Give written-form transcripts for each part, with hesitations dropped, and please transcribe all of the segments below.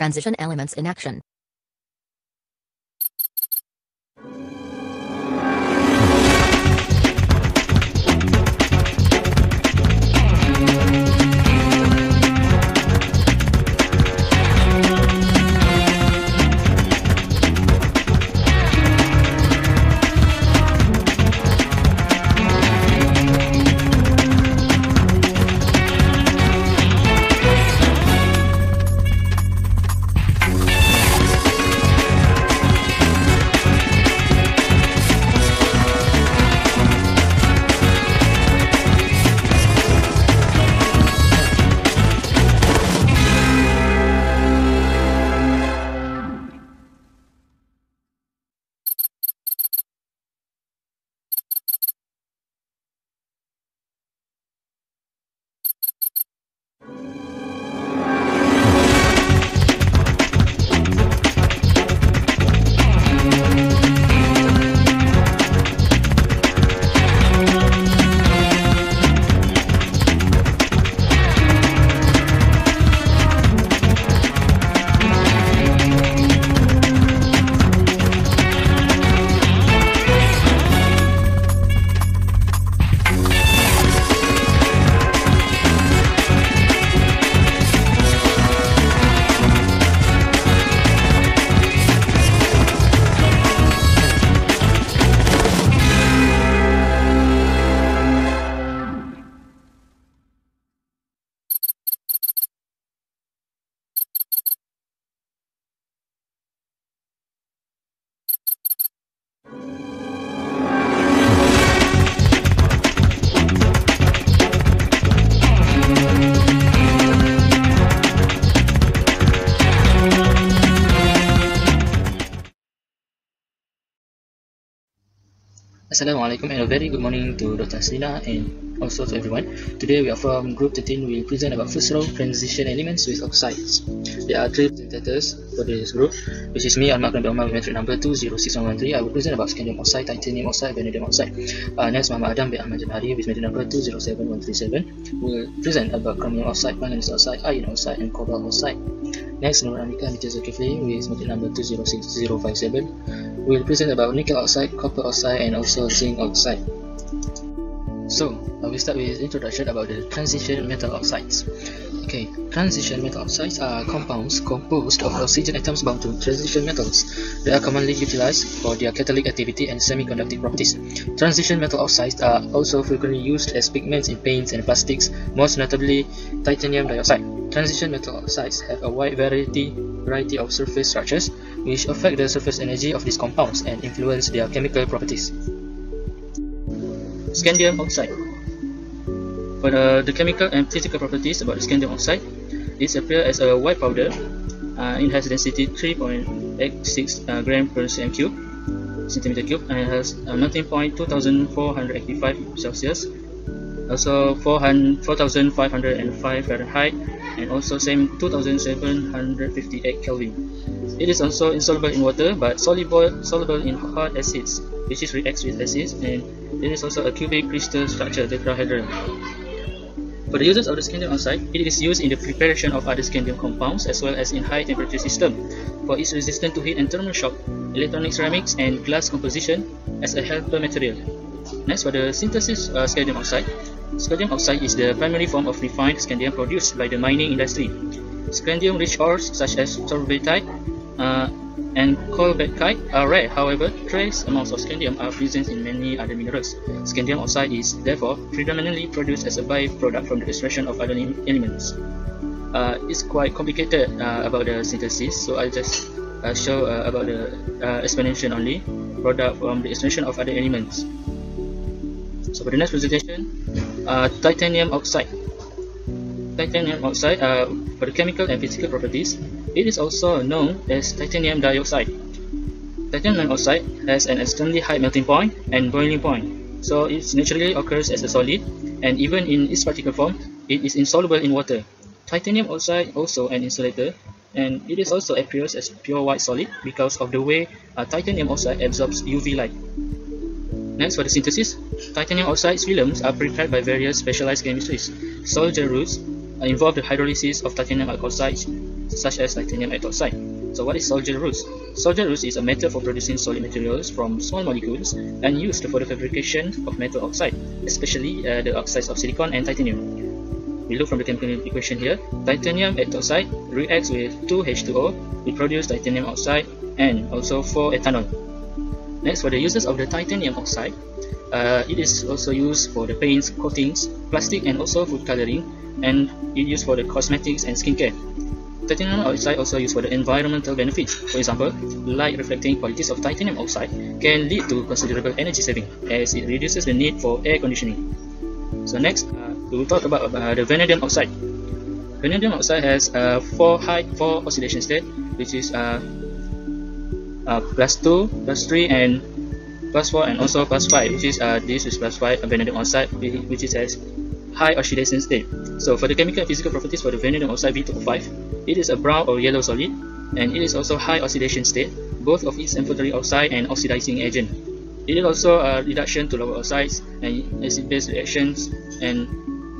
Transition elements in action. Assalamualaikum and a very good morning to Dr. Aslina and also to everyone. Today we are from Group 13. We will present about first row transition elements with oxides. There are three presentators for this group, which is me, Ahmad Akram Omar, with metric number 206113. I will present about scandium oxide, titanium oxide, vanadium oxide. Next, Muhammad Adam bin Ahmad Jamhari with metric number 207137 will present about chromium oxide, manganese oxide, iron oxide, and cobalt oxide. Next, Nur Anika Nitya Zulkifli with metric number 206057 will present about nickel oxide, copper oxide, and also zinc oxide. So, we start with introduction about the transition metal oxides. Okay, transition metal oxides are compounds composed of oxygen atoms bound to transition metals. They are commonly utilized for their catalytic activity and semiconductive properties. Transition metal oxides are also frequently used as pigments in paints and plastics, most notably titanium dioxide. Transition metal oxides have a wide variety of surface structures, which affect the surface energy of these compounds and influence their chemical properties. Scandium oxide. For the chemical and physical properties about the scandium oxide, it appears as a white powder. It has density 3.86 gram per centimeter cube, and it has melting point 2485 Celsius, also 4505 Fahrenheit, and also same 2758 Kelvin. It is also insoluble in water but soluble in hot acids, which is reacts with acids, and it is also a cubic crystal structure, tetrahedral. For the uses of the scandium oxide, it is used in the preparation of other scandium compounds as well as in high temperature system. For its resistance to heat and thermal shock, electronic ceramics, and glass composition as a helper material. Next, for the synthesis of scandium oxide. Scandium oxide is the primary form of refined scandium produced by the mining industry. Scandium-rich ores such as sorbitite and cobalt are rare. However, trace amounts of scandium are present in many other minerals. Scandium oxide is therefore predominantly produced as a byproduct from the extraction of other elements. It's quite complicated about the synthesis, so I'll just show about the explanation only. Product from the extraction of other elements. So for the next presentation, titanium oxide. Titanium oxide, for the chemical and physical properties, it is also known as titanium dioxide. Titanium oxide has an extremely high melting point and boiling point, so it naturally occurs as a solid, and even in its particle form, it is insoluble in water. Titanium oxide also an insulator, and it is also appears as pure white solid because of the way titanium oxide absorbs UV light. Next, for the synthesis, titanium oxide films are prepared by various specialized chemistries. Soldier routes involve the hydrolysis of titanium oxide such as titanium hydroxide. So what is solder ruse? Solder ruse is a method for producing solid materials from small molecules and used for the fabrication of metal oxide, especially the oxides of silicon and titanium. We look from the chemical equation here. Titanium hydroxide reacts with 2H2O, we produce titanium oxide and also 4-ethanol. Next, for the uses of the titanium oxide, it is also used for the paints, coatings, plastic and also food coloring, and it is used for the cosmetics and skincare. Titanium oxide also used for the environmental benefits. For example, light reflecting qualities of titanium oxide can lead to considerable energy saving as it reduces the need for air conditioning. So next, we will talk about the vanadium oxide. Vanadium oxide has 4 oxidation state, which is +2, +3 and +4 and also +5, which is this is +5 vanadium oxide, which is has high oxidation state. So for the chemical and physical properties for the vanadium oxide V2O5, it is a brown or yellow solid, and it is also high oxidation state, both of its amphoteric oxide and oxidizing agent. It is also a reduction to lower oxides and acid-base reactions, and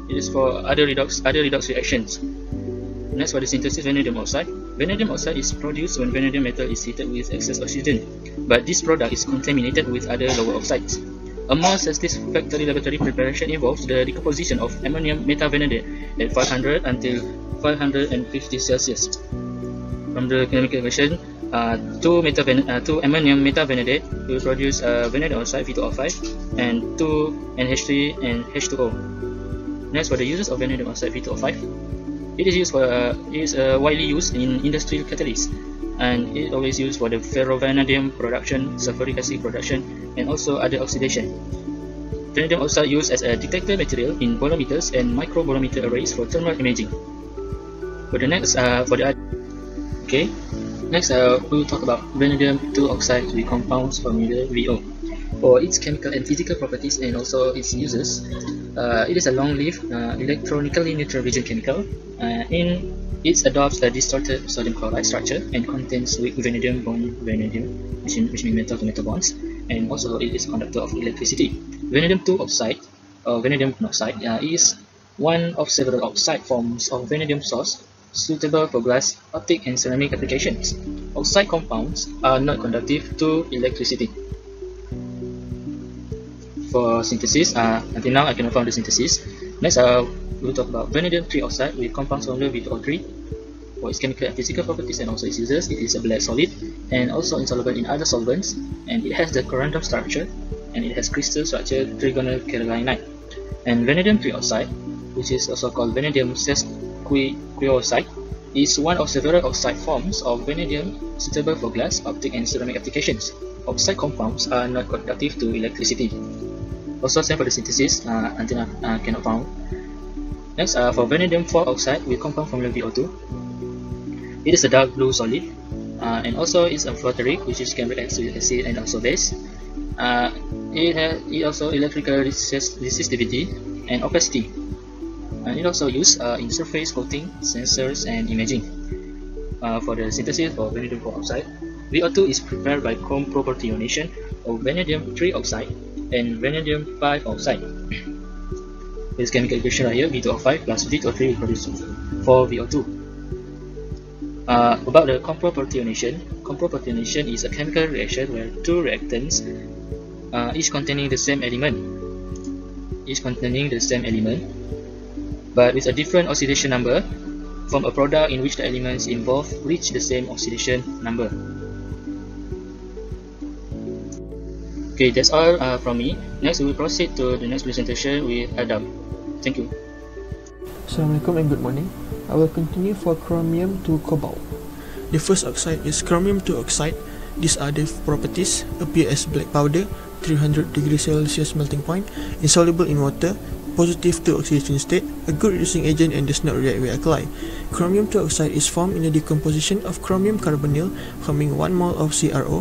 it is for other redox reactions. Next, for the synthesis of vanadium oxide. Vanadium oxide is produced when vanadium metal is heated with excess oxygen, but this product is contaminated with other lower oxides. A more satisfactory laboratory preparation involves the decomposition of ammonium metavanadate at 500 until 550 Celsius. From the chemical equation, 2 ammonium metavanadate will produce vanadium oxide V2O5 and 2 NH3 and H2O. Next, for the uses of vanadium oxide V2O5, it is widely used in industrial catalysts, and it is always used for the ferrovanadium production, sulfuric acid production, and also other oxidation. Vanadium oxide used as a detector material in bolometers and microbolometer arrays for thermal imaging. For the next, next we will talk about vanadium 2 oxide with compounds formula VO. For its chemical and physical properties and also its uses, it is a long-lived, electronically neutral reagent chemical. It adopts a distorted sodium chloride structure and contains weak vanadium bond vanadium, which means metal to metal bonds, and also it is a conductor of electricity. Vanadium 2 oxide or vanadium monoxide is one of several oxide forms of vanadium source suitable for glass, optic, and ceramic applications. Oxide compounds are not conductive to electricity. For synthesis, until now I cannot find the synthesis. Next, we'll talk about vanadium 3 oxide with compounds formula V2O3. For its chemical and physical properties and also its uses, it is a black solid and also insoluble in other solvents, and it has the corundum structure, and it has crystal structure trigonal carolinite. And vanadium 3 oxide, which is also called vanadium sesquioxide, is one of several oxide forms of vanadium suitable for glass, optic, and ceramic applications. Oxide compounds are not conductive to electricity. Also, same for the synthesis, until I cannot found. Next, for vanadium 4 oxide with compound formula VO2, it is a dark blue solid, and also it's amphoteric, which is can react with acid and also base. It also electrical resistivity and opacity, and it also used in surface coating, sensors, and imaging. For the synthesis for vanadium 4 oxide, VO2 is prepared by comproportionation of vanadium 3 oxide and vanadium 5 oxide. This chemical equation right here, V2O5 plus V2O3 will produce 4 VO2. About the comproportionation is a chemical reaction where two reactants, each containing the same element, but with a different oxidation number, form a product in which the elements involved reach the same oxidation number. Okay, that's all from me. Next, we will proceed to the next presentation with Adam. Thank you. Assalamualaikum and good morning. I will continue for chromium to cobalt. The first oxide is chromium 2 oxide. These are the properties: appear as black powder, 300 degrees Celsius melting point, insoluble in water, positive to oxidation state, a good reducing agent, and does not react with alkali. Chromium 2 oxide is formed in the decomposition of chromium carbonyl, forming 1 mole of CrO.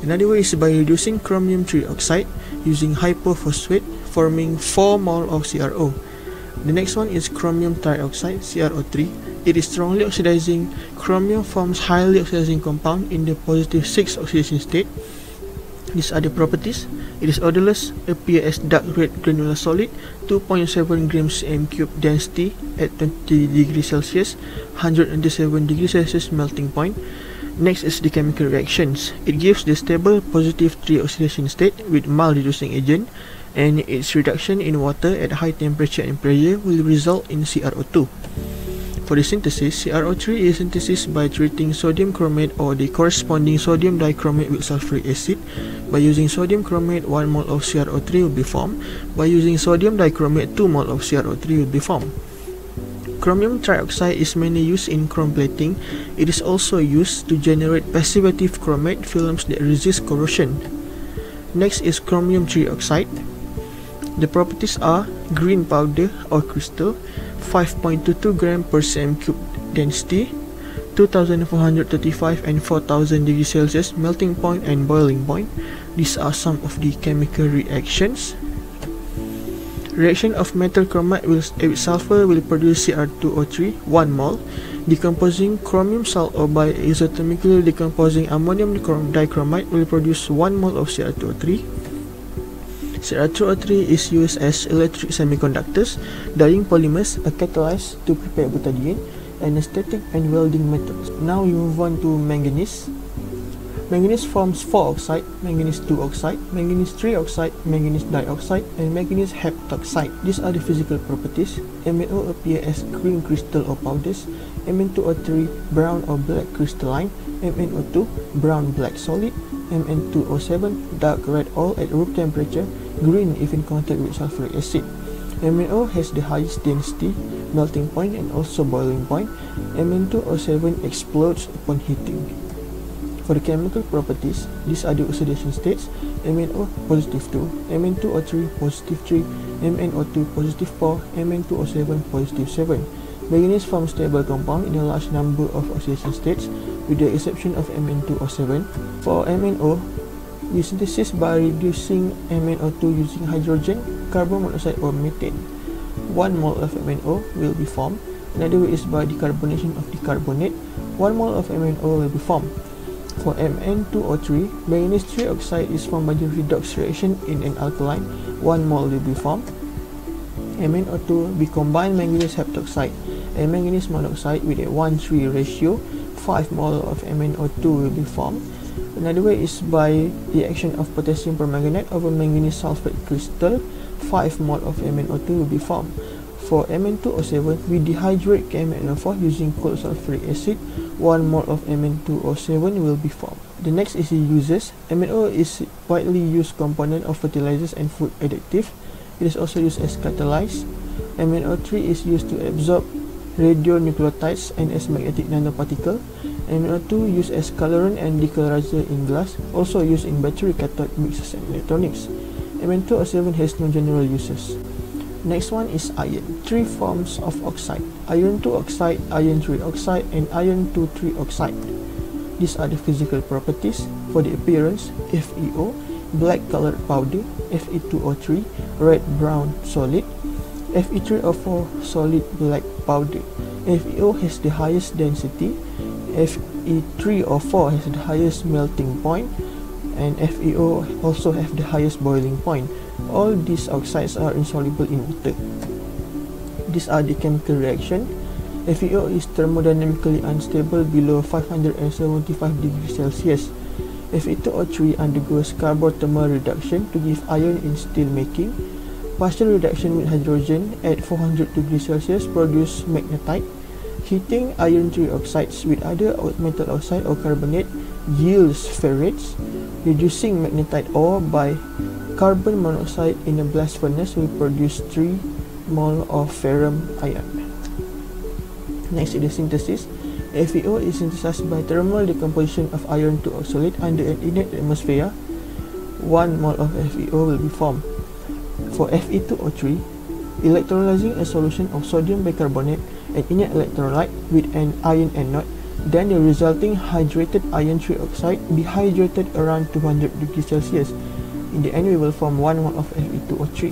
Another way is by reducing chromium 3 oxide using hypophosphate, forming 4 mole of CrO. The next one is chromium trioxide, CrO3. It is strongly oxidizing. Chromium forms highly oxidizing compound in the positive 6 oxidation state. These are the properties. It is odorless, appear as dark red granular solid, 2.7 grams cm cube density at 20 degrees Celsius, 197 degrees Celsius melting point. Next is the chemical reactions. It gives the stable positive 3 oxidation state with mild reducing agent, and its reduction in water at high temperature and pressure will result in CrO2. For the synthesis, CrO3 is synthesized by treating sodium chromate or the corresponding sodium dichromate with sulfuric acid. By using sodium chromate, 1 mole of CrO3 will be formed. By using sodium dichromate, 2 mole of CrO3 will be formed. Chromium trioxide is mainly used in chrome plating. It is also used to generate passivative chromate films that resist corrosion. Next is chromium trioxide. The properties are green powder or crystal, 5.22 gram per cm cube density, 2435 and 4000 degrees Celsius melting point and boiling point. These are some of the chemical reactions. Reaction of metal chromate with sulfur will produce Cr2O3, 1 mole. Decomposing chromium salt or by isothermically decomposing ammonium dichromate will produce 1 mole of Cr2O3. Cr2O3 is used as electric semiconductors, dyeing polymers, a catalyst to prepare butadiene, anesthetic and welding methods. Now we move on to manganese. Manganese forms 4 oxide, manganese 2 oxide, manganese 3 oxide, manganese dioxide, and manganese heptoxide. These are the physical properties. MnO appear as green crystal or powders, Mn2O3 brown or black crystalline, MnO2 brown black solid, Mn2O7 dark red all at room temperature, green if in contact with sulfuric acid. MnO has the highest density, melting point and also boiling point. Mn2O7 explodes upon heating. For the chemical properties, these are the oxidation states: MnO positive 2, Mn2O3 positive 3, MnO2 positive 4, Mn2O7 positive 7. Manganese forms stable compound in a large number of oxidation states, with the exception of Mn2O7. For MnO, we synthesize by reducing MnO2 using hydrogen, carbon monoxide or methane. 1 mole of MnO will be formed. Another way is by decarbonation of the carbonate. 1 mole of MnO will be formed. For Mn2O3, manganese trioxide is formed by the redox reaction in an alkaline. 1 mole will be formed. MnO2 we combine manganese heptoxide and manganese monoxide with a 1:3 ratio. 5 mole of MnO2 will be formed. Another way is by the action of potassium permanganate over manganese sulfate crystal. 5 mole of MnO2 will be formed. For Mn2O7, we dehydrate KMnO4 using cold sulfuric acid. 1 mole of Mn2O7 will be formed. The next is the uses. MnO is widely used component of fertilizers and food additive. It is also used as catalyst. MnO3 is used to absorb radionucleotides and as magnetic nanoparticle. MnO2 used as colorant and decolorizer in glass, also used in battery cathode mixers and electronics. Mn2O7 has no general uses. Next one is iron. 3 forms of oxide: iron 2 oxide, iron 3 oxide, and iron 2,3 oxide. These are the physical properties. For the appearance, FeO, black colored powder, Fe2O3, red brown solid, Fe3O4, solid black powder. FeO has the highest density, Fe3O4 has the highest melting point, and FeO also have the highest boiling point. All these oxides are insoluble in water. These are the chemical reaction. FeO is thermodynamically unstable below 575 degrees Celsius. Fe2O3 undergoes carbothermal reduction to give iron in steel making. Partial reduction with hydrogen at 400 degrees Celsius produce magnetite. Heating iron trioxides with other metal oxide or carbonate yields ferrates. Reducing magnetite ore by carbon monoxide in a blast furnace will produce 3 mole of ferrum iron. Next is the synthesis. FeO is synthesized by thermal decomposition of iron to oxalate under an inert atmosphere. 1 mole of FeO will be formed. For Fe2O3, electrolyzing a solution of sodium bicarbonate, an inert electrolyte with an iron anode, then the resulting hydrated iron trioxide dehydrated around 200 degrees Celsius. In the end, we will form 1 mole of Fe2O3.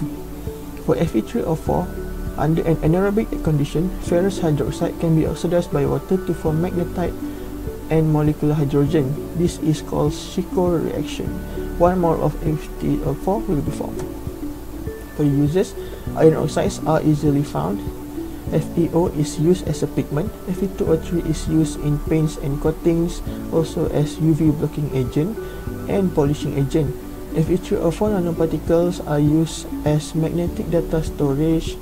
For Fe3O4, under an anaerobic condition, ferrous hydroxide can be oxidized by water to form magnetite and molecular hydrogen. This is called Shiko reaction. 1 mole of FeO4 will be formed. For users, iron oxides are easily found. FeO is used as a pigment. Fe2O3 is used in paints and coatings, also as UV blocking agent and polishing agent. Fe3O4 nanoparticles are used as magnetic data storage,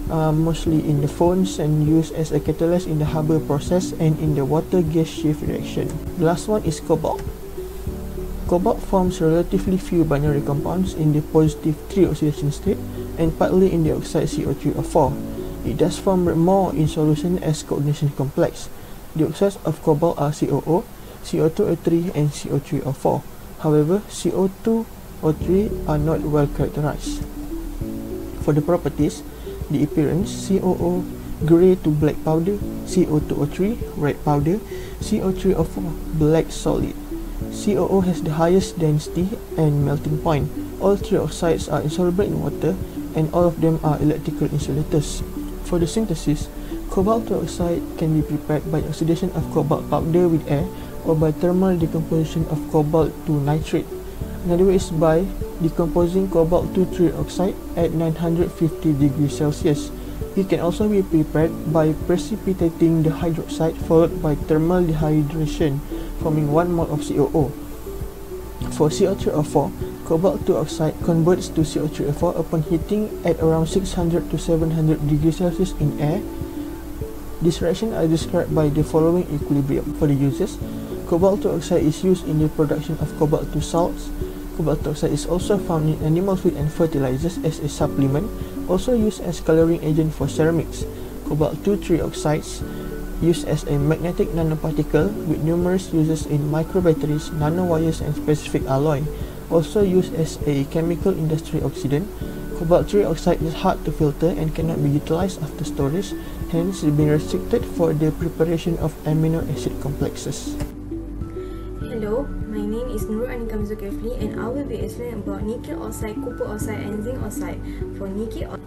mostly in the phones, and used as a catalyst in the Haber process and in the water gas shift reaction. The last one is cobalt. Cobalt forms relatively few binary compounds in the positive 3 oxidation state and partly in the oxide CO3O4. It does form more in solution as coordination complex. The oxides of cobalt are COO, CO2O3 and CO3O4. However, CO2O3 are not well characterized. For the properties, the appearance: COO grey to black powder, CO2O3 red powder, CO3O4 black solid. COO has the highest density and melting point. All three oxides are insoluble in water and all of them are electrical insulators. For the synthesis, cobalt oxide can be prepared by oxidation of cobalt powder with air or by thermal decomposition of cobalt to nitrate. Another way is by decomposing cobalt-2 trioxide at 950 degrees Celsius. It can also be prepared by precipitating the hydroxide followed by thermal dehydration, forming 1 mole of COO. For CO3O4, cobalt-2 oxide converts to CO3O4 upon heating at around 600 to 700 degrees Celsius in air. This reaction are described by the following equilibrium. For the users, cobalt-2 oxide is used in the production of cobalt-2 salts. Cobalt-2 oxide is also found in animal feed and fertilizers as a supplement, also used as coloring agent for ceramics. Cobalt-2 trioxides used as a magnetic nanoparticle with numerous uses in microbatteries, nanowires and specific alloy. Also used as a chemical industry oxidant. Cobalt-3 oxide is hard to filter and cannot be utilized after storage, hence being restricted for the preparation of amino acid complexes. Hello, my name is Nurul Anika Zulkifli and I will be explaining about nickel oxide, copper oxide and zinc oxide. For nickel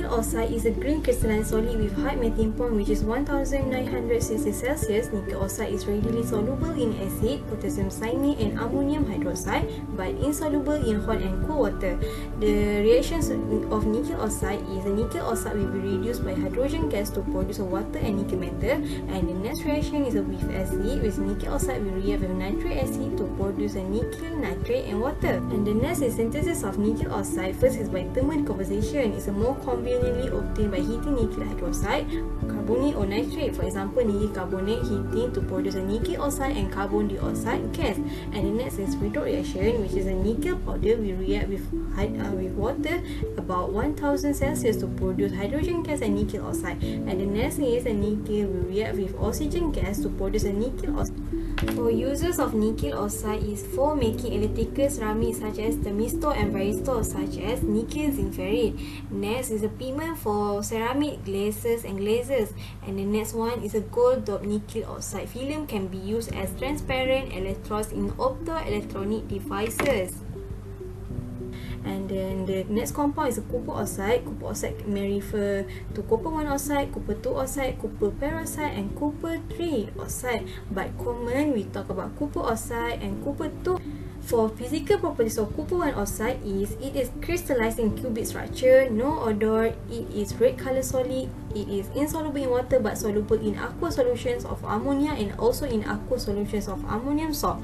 oxide is a green crystalline solid with high melting point which is 1960 Celsius. Nickel oxide is readily soluble in acid, potassium cyanide and ammonium hydroxide but insoluble in hot and cool water. The reactions of nickel oxide is the nickel oxide will be reduced by hydrogen gas to produce a water and nickel metal, and the next reaction is with acid, with nickel oxide will react with nitric acid to produce a nickel, nitrate and water. And the next is synthesis of nickel oxide. First is by thermal decomposition. It's a more conveniently obtained by heating nickel hydroxide, carbonate or nitrate. For example, nickel carbonate heating to produce a nickel oxide and carbon dioxide gas. And the next is redox reaction, which is a nickel powder will react with water about 1000 Celsius to produce hydrogen gas and nickel oxide. And the next is a nickel will react with oxygen gas to produce a nickel oxide. For uses of nickel oxide is for making electrical ceramics such as thermistor and varistor, such as nickel zinc ferrite. Next is a pigment for ceramic glazes and glazes. And the next one is a gold doped nickel oxide film can be used as transparent electrodes in optoelectronic devices. And then the next compound is a copper oxide. Copper oxide may refer to copper 1 oxide, copper 2 oxide, copper peroxide and copper 3 oxide. But common we talk about copper oxide and copper 2. For physical properties of copper 1 oxide is it is crystallized in cubic structure, no odor, it is red color solid, it is insoluble in water but soluble in aqueous solutions of ammonia and also in aqueous solutions of ammonium salt.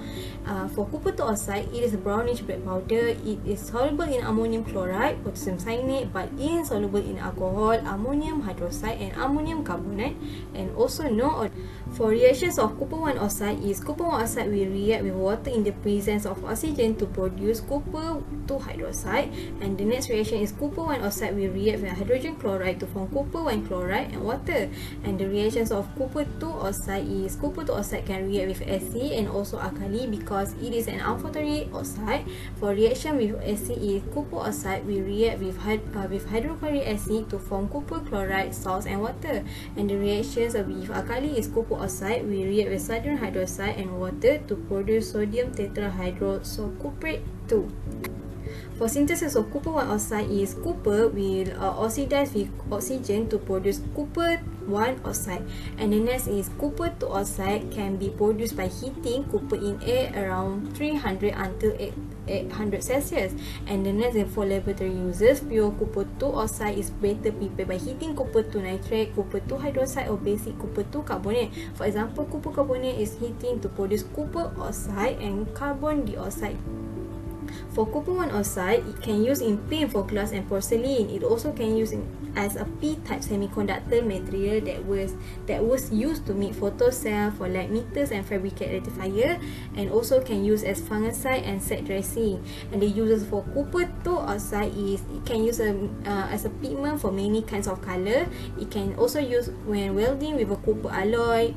For copper 2 oxide, it is a brownish black powder, it is soluble in ammonium chloride, potassium cyanide but insoluble in alcohol, ammonium hydroxide and ammonium carbonate, and also no odor. For reactions of copper 1 oxide is copper 1 oxide will react with water in the presence of oxygen to produce copper 2 hydroxide, and the next reaction is copper 1 oxide will react with hydrogen chloride to form copper 1 chloride and water. And the reactions of copper 2 oxide is copper 2 oxide can react with acid and also alkali because it is an amphoteric oxide. For reaction with acid is copper oxide will react with hydrochloric acid to form copper chloride, salts and water. And the reactions with alkali is copper oxide will react with sodium hydroxide and water to produce sodium tetrahydroxycuprate 2. For synthesis of copper 1 oxide is copper will oxidize with oxygen to produce copper 1 oxide, and the next is copper 2 oxide can be produced by heating copper in air around 300 until 800 Celsius, and the next for laboratory uses, pure copper 2 oxide is better prepared by heating copper 2 nitrate, copper 2 hydroxide or basic copper 2 carbonate. For example, copper carbonate is heating to produce copper oxide and carbon dioxide. For copper 1 oxide, it can use in paint for glass and porcelain. It also can use as a P-type semiconductor material that was used to make photocell for light meters and fabricate rectifier, and also can use as fungicide and set dressing. And the uses for copper 2 oxide is it can use as a pigment for many kinds of color. It can also use when welding with a copper alloy.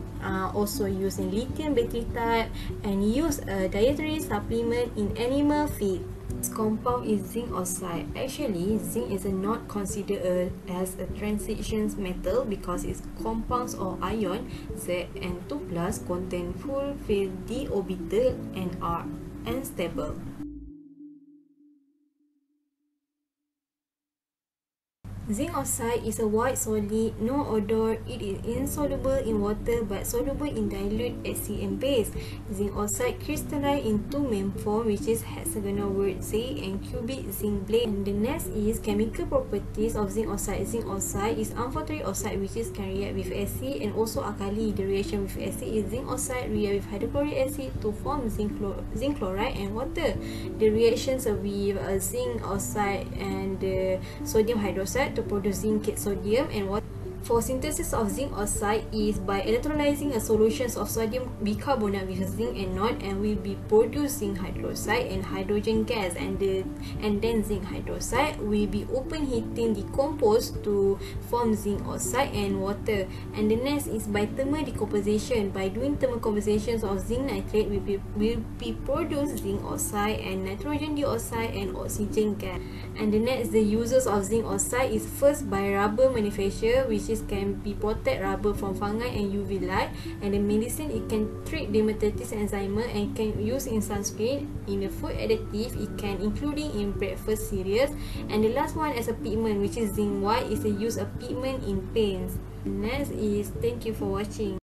Also used in lithium battery type, and use a dietary supplement in animal feed. This compound is zinc oxide. Actually, zinc is not considered as a transition metal because its compounds or ion Z and 2+ contain full field d orbital and are unstable. Zinc oxide is a white solid, no odor. It is insoluble in water but soluble in dilute acid and base. Zinc oxide crystallize in two main forms, which is hexagonal word zinc and cubic zinc blade. And the next is chemical properties of zinc oxide. Zinc oxide is amphoteric oxide, which is can react with acid and also alkali. The reaction with acid is zinc oxide react with hydrochloric acid to form zinc chloride and water. The reactions with zinc oxide and sodium hydroxide to produce zincate sodium and water. For synthesis of zinc oxide is by electrolyzing a solution of sodium bicarbonate with zinc anode, and will be produced zinc hydroxide and hydrogen gas, and then zinc hydroxide will be open heating decomposed to form zinc oxide and water. And the next is by thermal decomposition. By doing thermal composition of zinc nitrate will be produced zinc oxide and nitrogen dioxide and oxygen gas. And the next, the uses of zinc oxide is first by rubber manufacture, which can be protect rubber from fungi and UV light. And the medicine, it can treat dermatitis and eczema and can use in sunscreen. In the food additive, it can including in breakfast cereals. And the last one as a pigment, which is zinc white, is a use of pigment in paints. Next is thank you for watching.